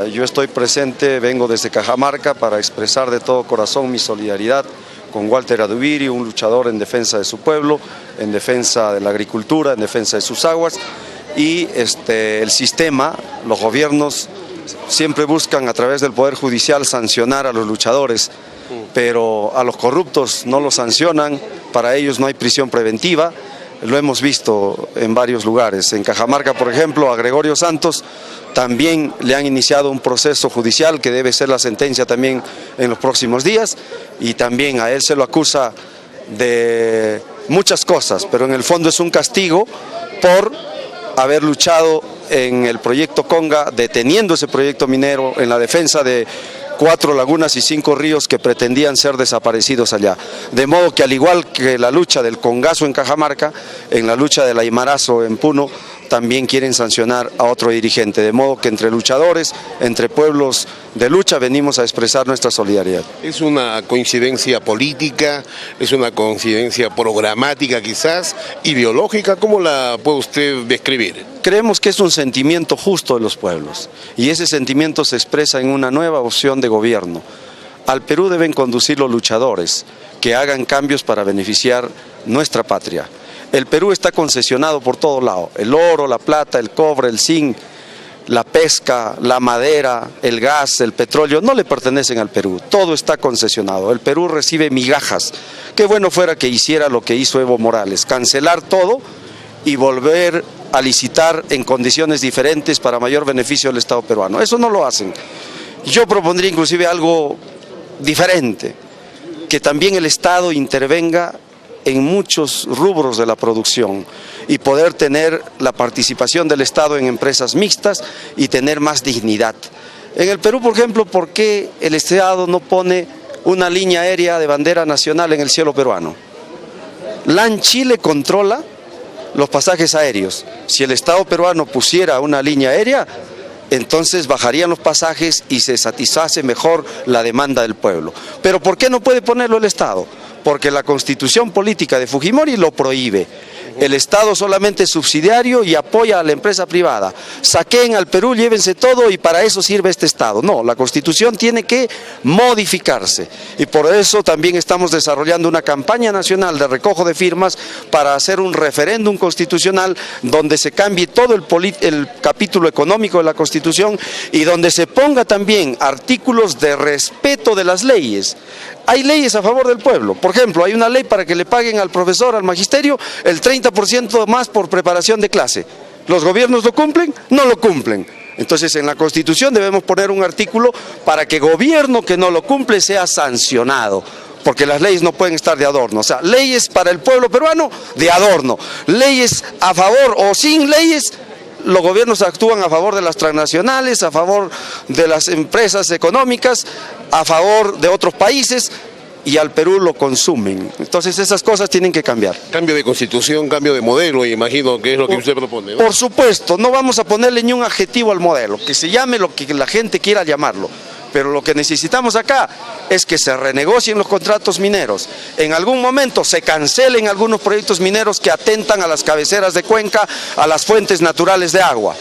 Yo estoy presente, vengo desde Cajamarca para expresar de todo corazón mi solidaridad con Walter Adubiri, un luchador en defensa de su pueblo, en defensa de la agricultura, en defensa de sus aguas, y el sistema, los gobiernos siempre buscan a través del Poder Judicial sancionar a los luchadores, pero a los corruptos no los sancionan, para ellos no hay prisión preventiva. Lo hemos visto en varios lugares. En Cajamarca, por ejemplo, a Gregorio Santos también le han iniciado un proceso judicial que debe ser la sentencia también en los próximos días, y también a él se lo acusa de muchas cosas, pero en el fondo es un castigo por haber luchado en el proyecto Conga, deteniendo ese proyecto minero en la defensa de 4 lagunas y 5 ríos que pretendían ser desaparecidos allá. De modo que al igual que la lucha del Congazo en Cajamarca, en la lucha del Aymarazo en Puno, también quieren sancionar a otro dirigente. De modo que entre luchadores, entre pueblos de lucha, venimos a expresar nuestra solidaridad. ¿Es una coincidencia política? ¿Es una coincidencia programática quizás? ¿Ideológica? ¿Cómo la puede usted describir? Creemos que es un sentimiento justo de los pueblos, y ese sentimiento se expresa en una nueva opción de gobierno. Al Perú deben conducir los luchadores que hagan cambios para beneficiar nuestra patria. El Perú está concesionado por todo lado: el oro, la plata, el cobre, el zinc, la pesca, la madera, el gas, el petróleo, no le pertenecen al Perú, todo está concesionado. El Perú recibe migajas. Qué bueno fuera que hiciera lo que hizo Evo Morales, cancelar todo y volver a licitar en condiciones diferentes para mayor beneficio del Estado peruano. Eso no lo hacen. Yo propondría inclusive algo diferente, que también el Estado intervenga en muchos rubros de la producción y poder tener la participación del Estado en empresas mixtas y tener más dignidad. En el Perú, por ejemplo, ¿por qué el Estado no pone una línea aérea de bandera nacional en el cielo peruano? LAN Chile controla los pasajes aéreos. Si el Estado peruano pusiera una línea aérea, entonces bajarían los pasajes y se satisface mejor la demanda del pueblo. Pero ¿por qué no puede ponerlo el Estado? Porque la constitución política de Fujimori lo prohíbe. El Estado solamente es subsidiario y apoya a la empresa privada. Saqueen al Perú, llévense todo y para eso sirve este Estado. No, la Constitución tiene que modificarse, y por eso también estamos desarrollando una campaña nacional de recojo de firmas para hacer un referéndum constitucional donde se cambie todo el capítulo económico de la Constitución y donde se ponga también artículos de respeto de las leyes. Hay leyes a favor del pueblo. Por ejemplo, hay una ley para que le paguen al profesor, al magisterio, el 30% más por preparación de clase. ¿Los gobiernos lo cumplen? No lo cumplen. Entonces en la Constitución debemos poner un artículo para que gobierno que no lo cumple sea sancionado, porque las leyes no pueden estar de adorno. O sea, leyes para el pueblo peruano de adorno, leyes a favor o sin leyes. Los gobiernos actúan a favor de las transnacionales, a favor de las empresas económicas, a favor de otros países, y al Perú lo consumen. Entonces esas cosas tienen que cambiar. Cambio de constitución, cambio de modelo, imagino que es lo que usted propone, ¿no? Por supuesto, no vamos a ponerle ni un adjetivo al modelo, que se llame lo que la gente quiera llamarlo. Pero lo que necesitamos acá es que se renegocien los contratos mineros. En algún momento se cancelen algunos proyectos mineros que atentan a las cabeceras de cuenca, a las fuentes naturales de agua.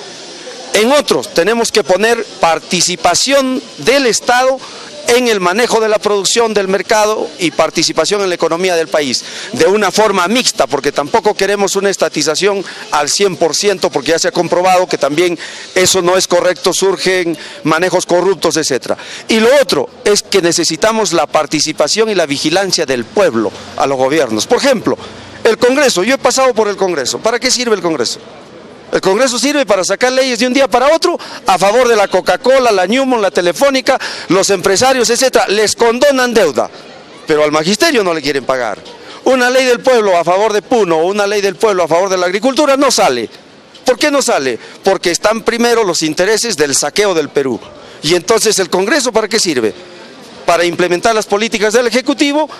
En otros tenemos que poner participación del Estado en el manejo de la producción del mercado y participación en la economía del país, de una forma mixta, porque tampoco queremos una estatización al 100%, porque ya se ha comprobado que también eso no es correcto, surgen manejos corruptos, etc. Y lo otro es que necesitamos la participación y la vigilancia del pueblo a los gobiernos. Por ejemplo, el Congreso, yo he pasado por el Congreso. ¿Para qué sirve el Congreso? El Congreso sirve para sacar leyes de un día para otro a favor de la Coca-Cola, la Newmont, la Telefónica, los empresarios, etc. Les condonan deuda, pero al magisterio no le quieren pagar. Una ley del pueblo a favor de Puno o una ley del pueblo a favor de la agricultura no sale. ¿Por qué no sale? Porque están primero los intereses del saqueo del Perú. Y entonces ¿el Congreso para qué sirve? Para implementar las políticas del Ejecutivo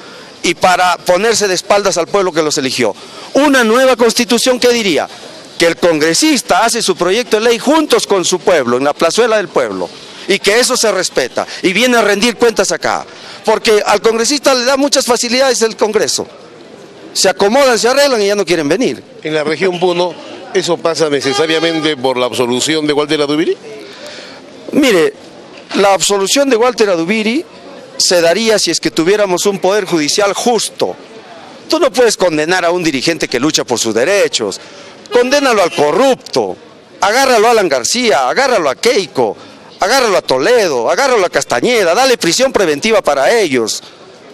y para ponerse de espaldas al pueblo que los eligió. Una nueva constitución, ¿qué diría? Que el congresista hace su proyecto de ley juntos con su pueblo, en la plazuela del pueblo, y que eso se respeta, y viene a rendir cuentas acá, porque al congresista le da muchas facilidades el Congreso, se acomodan, se arreglan y ya no quieren venir. En la región Puno, ¿eso pasa necesariamente por la absolución de Walter Adubiri? Mire, La absolución de Walter Adubiri se daría si es que tuviéramos un poder judicial justo. Tú no puedes condenar a un dirigente que lucha por sus derechos, condénalo al corrupto, agárralo a Alan García, agárralo a Keiko, agárralo a Toledo, agárralo a Castañeda, dale prisión preventiva para ellos.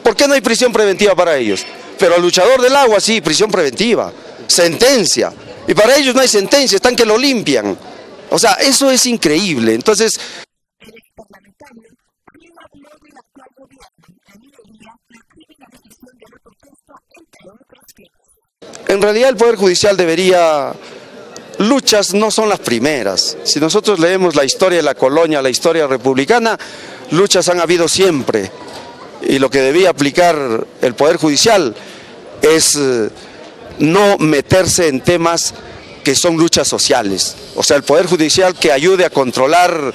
¿Por qué no hay prisión preventiva para ellos? Pero al luchador del agua sí, prisión preventiva, sentencia. Y para ellos no hay sentencia, están que lo limpian. O sea, eso es increíble. Entonces, en realidad el Poder Judicial debería... Luchas no son las primeras. Si nosotros leemos la historia de la colonia, la historia republicana, luchas han habido siempre. Y lo que debía aplicar el Poder Judicial es no meterse en temas que son luchas sociales. O sea, el Poder Judicial que ayude a controlar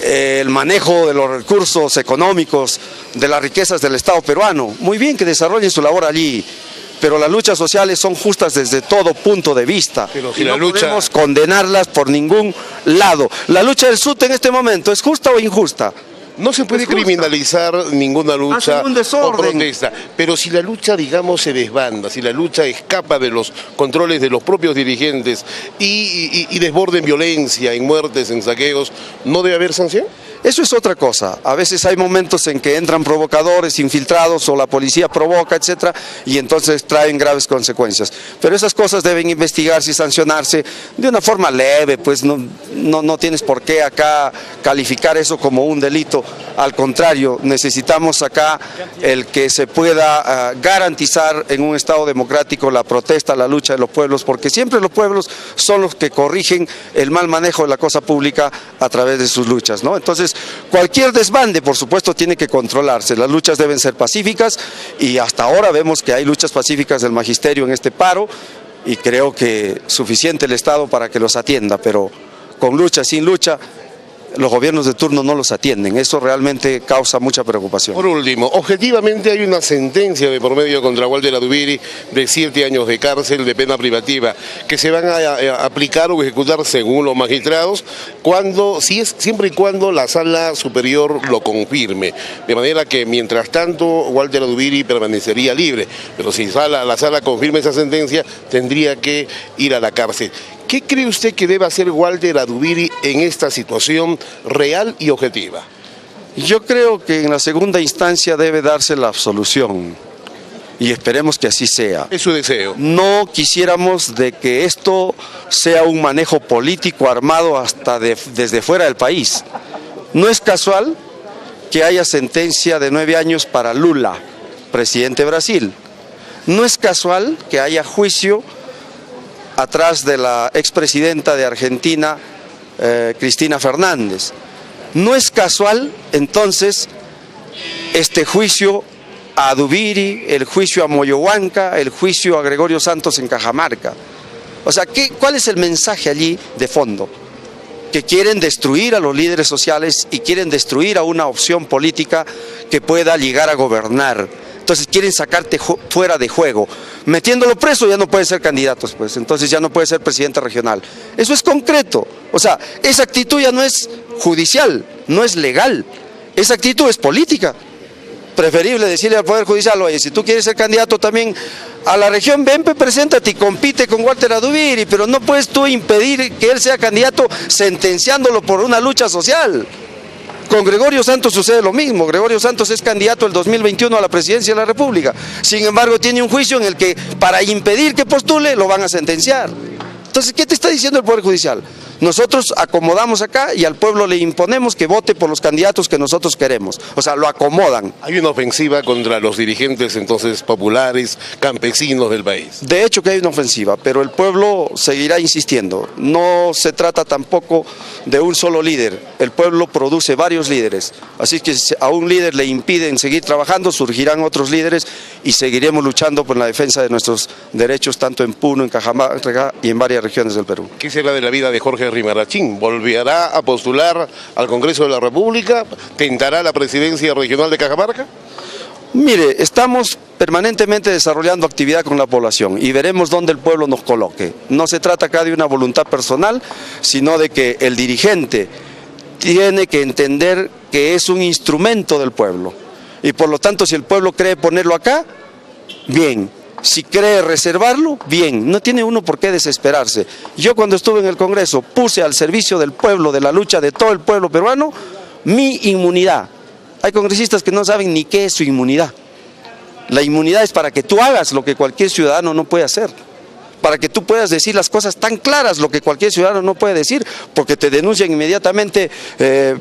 el manejo de los recursos económicos, de las riquezas del Estado peruano. Muy bien que desarrollen su labor allí, pero las luchas sociales son justas desde todo punto de vista. Pero si y no podemos condenarlas por ningún lado. La lucha del SUT en este momento, ¿es justa o injusta? No se puede criminalizar ninguna lucha o protesta, pero si la lucha, digamos, se desbanda, si la lucha escapa de los controles de los propios dirigentes y desborde en violencia, en muertes, en saqueos, ¿no debe haber sanción? Eso es otra cosa. A veces hay momentos en que entran provocadores, infiltrados, o la policía provoca, etcétera, y entonces traen graves consecuencias. Pero esas cosas deben investigarse y sancionarse de una forma leve, pues no tienes por qué acá calificar eso como un delito. Al contrario, necesitamos acá el que se pueda garantizar en un Estado democrático la protesta, la lucha de los pueblos, porque siempre los pueblos son los que corrigen el mal manejo de la cosa pública a través de sus luchas, ¿no? Entonces, cualquier desbande, por supuesto, tiene que controlarse. Las luchas deben ser pacíficas y hasta ahora vemos que hay luchas pacíficas del magisterio en este paro y creo que suficiente el Estado para que los atienda, pero con lucha, sin lucha, los gobiernos de turno no los atienden. Eso realmente causa mucha preocupación. Por último, objetivamente hay una sentencia de por medio contra Walter Adubiri de 7 años de cárcel de pena privativa que se van a aplicar o ejecutar según los magistrados siempre y cuando la sala superior lo confirme. De manera que mientras tanto Walter Adubiri permanecería libre, pero si la sala confirma esa sentencia tendría que ir a la cárcel. ¿Qué cree usted que debe hacer Walter Adubiri en esta situación real y objetiva? Yo creo que en la segunda instancia debe darse la absolución y esperemos que así sea. Es su deseo. No quisiéramos de que esto sea un manejo político armado hasta desde fuera del país. No es casual que haya sentencia de 9 años para Lula, presidente de Brasil. No es casual que haya juicio atrás de la expresidenta de Argentina, Cristina Fernández. No es casual, entonces, este juicio a Adubiri, el juicio a Moyohuanca, el juicio a Gregorio Santos en Cajamarca. O sea, ¿cuál es el mensaje allí de fondo? Que quieren destruir a los líderes sociales y quieren destruir a una opción política que pueda llegar a gobernar. Entonces quieren sacarte fuera de juego. Metiéndolo preso ya no puede ser candidatos, pues entonces ya no puede ser presidente regional. Eso es concreto. O sea, esa actitud ya no es judicial, no es legal. Esa actitud es política. Preferible decirle al Poder Judicial, oye, si tú quieres ser candidato también a la región, ven, preséntate y compite con Walter Adubiri, pero no puedes tú impedir que él sea candidato sentenciándolo por una lucha social. Con Gregorio Santos sucede lo mismo. Gregorio Santos es candidato el 2021 a la presidencia de la República. Sin embargo, tiene un juicio en el que para impedir que postule lo van a sentenciar. Entonces, ¿qué te está diciendo el Poder Judicial? Nosotros acomodamos acá y al pueblo le imponemos que vote por los candidatos que nosotros queremos. O sea, lo acomodan. Hay una ofensiva contra los dirigentes entonces populares, campesinos del país. De hecho que hay una ofensiva, pero el pueblo seguirá insistiendo. No se trata tampoco de un solo líder. El pueblo produce varios líderes. Así que si a un líder le impiden seguir trabajando, surgirán otros líderes y seguiremos luchando por la defensa de nuestros derechos tanto en Puno, en Cajamarca y en varias regiones del Perú. ¿Qué será de la vida de Jorge Rimarachín? ¿Volverá a postular al Congreso de la República? ¿Tentará la presidencia regional de Cajamarca? Mire, estamos permanentemente desarrollando actividad con la población y veremos dónde el pueblo nos coloque. No se trata acá de una voluntad personal, sino de que el dirigente tiene que entender que es un instrumento del pueblo. Y por lo tanto, si el pueblo cree ponerlo acá, bien. Si cree reservarlo, bien. No tiene uno por qué desesperarse. Yo cuando estuve en el Congreso puse al servicio del pueblo, de la lucha de todo el pueblo peruano, mi inmunidad. Hay congresistas que no saben ni qué es su inmunidad. La inmunidad es para que tú hagas lo que cualquier ciudadano no puede hacer. Para que tú puedas decir las cosas tan claras, lo que cualquier ciudadano no puede decir, porque te denuncian inmediatamente, te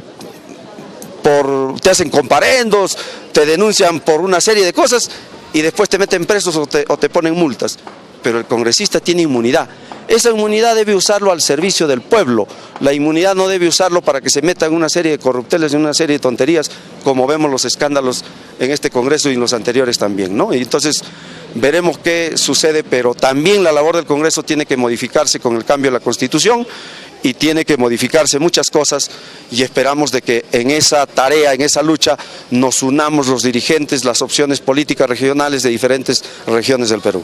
hacen comparendos, te denuncian por una serie de cosas y después te meten presos o te ponen multas. Pero el congresista tiene inmunidad. Esa inmunidad debe usarlo al servicio del pueblo. La inmunidad no debe usarlo para que se meta en una serie de corrupteles, en una serie de tonterías, como vemos los escándalos en este Congreso y en los anteriores también, ¿no? Y entonces veremos qué sucede, pero también la labor del Congreso tiene que modificarse con el cambio de la Constitución y tiene que modificarse muchas cosas y esperamos de que en esa tarea, en esa lucha, nos unamos los dirigentes, las opciones políticas regionales de diferentes regiones del Perú.